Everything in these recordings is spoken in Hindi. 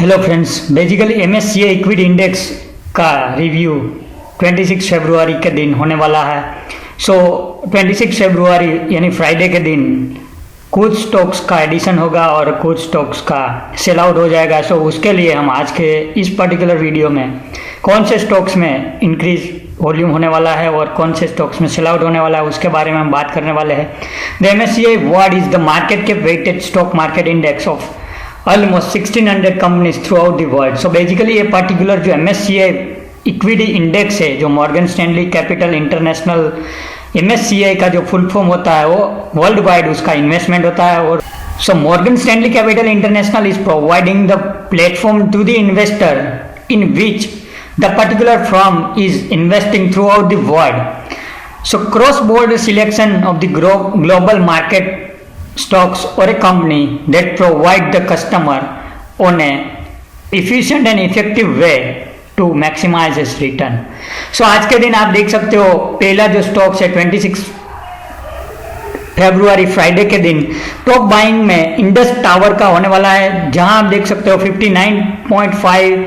Hello friends, basically MSCI equity index का रिव्यू 26 फरवरी के दिन होने वाला है। 26 फरवरी यानी फ्राइडे के दिन कुछ स्टॉक्स का एडिशन होगा और कुछ स्टॉक्स का सेल आउट हो जाएगा। उसके लिए हम आज के इस पर्टिकुलर वीडियो में कौन से स्टॉक्स में इंक्रीज वॉल्यूम होने वाला है और कौन से स्टॉक्स में सेल आउट होने वाला है उसके बारे में हम बात करने वाले हैं। The MSCI world is the market cap weighted stock market index of almost 1600 companies throughout the world. So basically ये पर्टिकुलर जो MSCI इक्विटी इंडेक्स है, जो Morgan Stanley Capital International MSCI का जो फुल फॉर्म होता है वो वर्ल्ड वाइड उसका इन्वेस्टमेंट होता है। और so Morgan Stanley Capital International is providing the platform to the investor in which the particular firm is investing throughout the world. So cross border selection of the global market stocks or a company that provide the customer on a efficient and effective way to maximize its return। So आज के दिन आप देख सकते हो, पहला जो स्टॉक्स है 26 फरवरी फ्राइडे के दिन टॉप बाइंग में इंडस टावर का होने वाला है, जहां आप देख सकते हो $59.5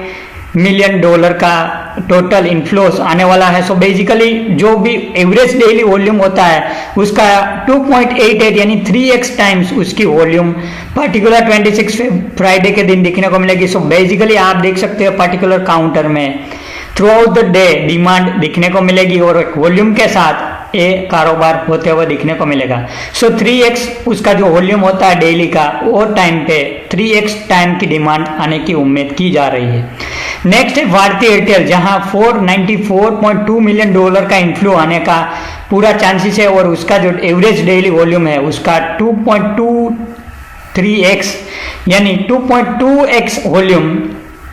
मिलियन का टोटल इन्फ्लोस आने वाला है। सो बेसिकली जो भी एवरेज डेली वॉल्यूम होता है उसका 2.88 यानी 3x टाइम्स उसकी वॉल्यूम पर्टिकुलर 26 फ्राइडे के दिन दिखने को मिलेगी। सो बेसिकली आप देख सकते हो पर्टिकुलर काउंटर में through out the day demand दिखने को मिलेगी और एक वॉल्यूम के साथ ये कारोबार होते हुए दिखने को मिलेगा। सो 3x उसका जो वॉल्यूम होता है डेली का, वो टाइम पे 3x टाइम की डिमांड आने की उम्मीद की जा रही है। नेक्स्ट है भारतीय एयरटेल, जहां $494.2 मिलियन का इन्फ्लो आने का पूरा चांसेस है और उसका जो एवरेज डेली वॉल्यूम है उसका 2.23x यानी 2.2x वॉल्यूम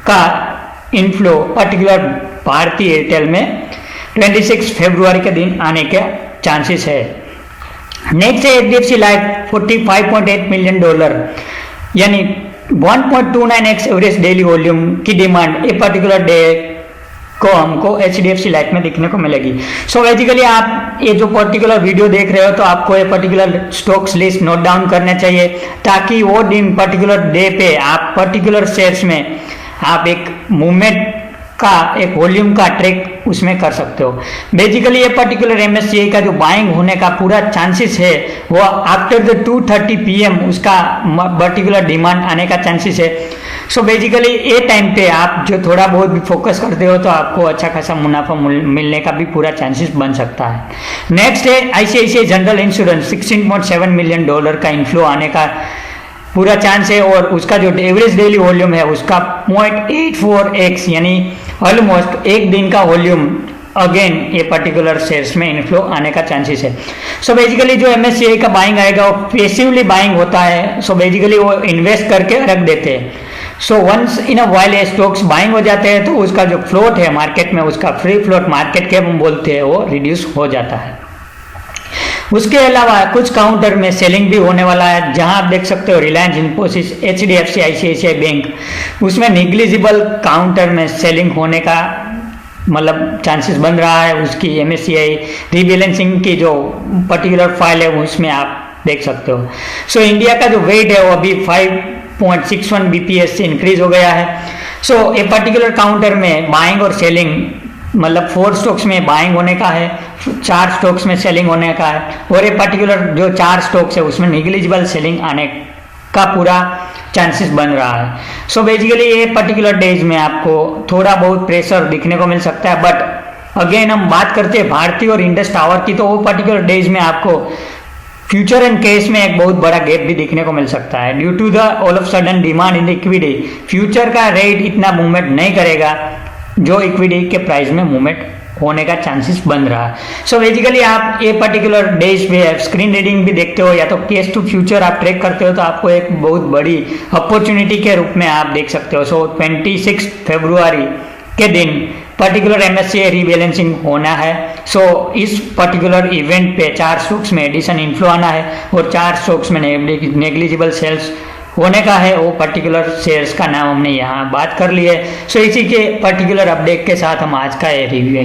का इन्फ्लो पर्टिकुलर भारतीय एयरटेल में 26 फरवरी के दिन आने के चांसेस है। नेक्स्ट है HDFC लाइफ $45.8 मिलियन यानी 1.29x एवरेज डेली वॉल्यूम की डिमांड ए पर्टिकुलर डे को हमको HDFC लाइफ में देखने को मिलेगी। सो बेसिकली आप ये जो पर्टिकुलर वीडियो देख रहे हो तो आपको ये particular stocks list note down करना चाहिए, ताकि वो दिन पर्टिकुलर डे पे आप पर्टिकुलर शेयर्स में आप एक मूवमेंट का एक वॉल्यूम का ट्रैक उसमें कर सकते हो। बेसिकली ये पर्टिकुलर MSCI का जो बाइंग होने का पूरा चांसेस है वो आफ्टर द 2:30 PM उसका पर्टिकुलर डिमांड आने का चांसेस है। सो बेसिकली ये टाइम पे आप जो थोड़ा बहुत भी फोकस करते हो तो आपको अच्छा खासा मुनाफा मिलने का भी पूरा चांसेस बन सकता है। नेक्स्ट है ICICI जनरल इंश्योरेंस $16.7 मिलियन का इन्फ्लो आने का पूरा चांस है और उसका जो एवरेज डेली वॉल्यूम है उसका 0.84x यानी ऑलमोस्ट एक दिन का वॉल्यूम अगेन ये पर्टिकुलर शेयर्स में इन्फ्लो आने का चांसेस है। सो बेसिकली जो MSCI का बाइंग आएगा वो पैसिवली बाइंग होता है। सो बेसिकली वो इन्वेस्ट करके रख देते हैं। So once in a while ये स्टॉक्स बाइंग हो जाते हैं तो उसका जो फ्लोट है मार्केट में, उसका फ्री फ्लोट मार्केट कैप हम बोलते हैं, वो रिड्यूस हो जाता है। उसके अलावा कुछ काउंटर में सेलिंग भी होने वाला है, जहां आप देख सकते हो Reliance Infosys HDFC ICICI bank, उसमें निग्लिजिबल काउंटर में सेलिंग होने का मतलब चांसेस बन रहा है। उसकी MSCI रीबैलेंसिंग की जो पर्टिकुलर फाइल है उसमें आप देख सकते हो। सो इंडिया का जो वेट है वो अभी 5.61 BPS से इंक्रीज हो गया है। सो ये पर्टिकुलर काउंटर में बाइंग और सेलिंग मतलब 4 स्टॉक्स में बाइंग होने का है, 4 स्टॉक्स में सेलिंग होने का है और ये पर्टिकुलर जो 4 स्टॉक्स है उसमें निग्लिजिबल सेलिंग आने का पूरा चांसेस बन रहा है। सो बेसिकली ये पर्टिकुलर डेज में आपको थोड़ा बहुत प्रेशर दिखने को मिल सकता है, बट अगेन हम बात करते हैं भारती और इंडस टावर की, तो वो पर्टिकुलर डेज में आपको फ्यूचर एंड कैश में एक बहुत बड़ा गैप भी दिखने को मिल सकता है due to the all of sudden demand in the equity. Future का रेट इतना मूवमेंट नहीं करेगा जो इक्विटी के प्राइस में मूवमेंट होने का चांसेस बन रहा है। सो बेसिकली आप ये पर्टिकुलर डेज पे स्क्रीन रीडिंग भी देखते हो या तो कैश टू फ्यूचर आप ट्रेक करते हो तो आपको एक बहुत बड़ी अपॉर्चुनिटी के रूप में आप देख सकते हो। सो 26 फरवरी के दिन पर्टिकुलर MSCI रीबैलेंसिंग होना है। सो इस पर्टिकुलर इवेंट पे 4 स्टॉक्स में एडिशन इन्फ्लो आना है और 4 स्टॉक्स में नेग्लिजिबल सेल्स होने का है। वो पर्टिकुलर शेयर्स का नाम हमने यहाँ बात कर लिया है। सो इसी के पर्टिकुलर अपडेट के साथ हम आज का ये रिव्यू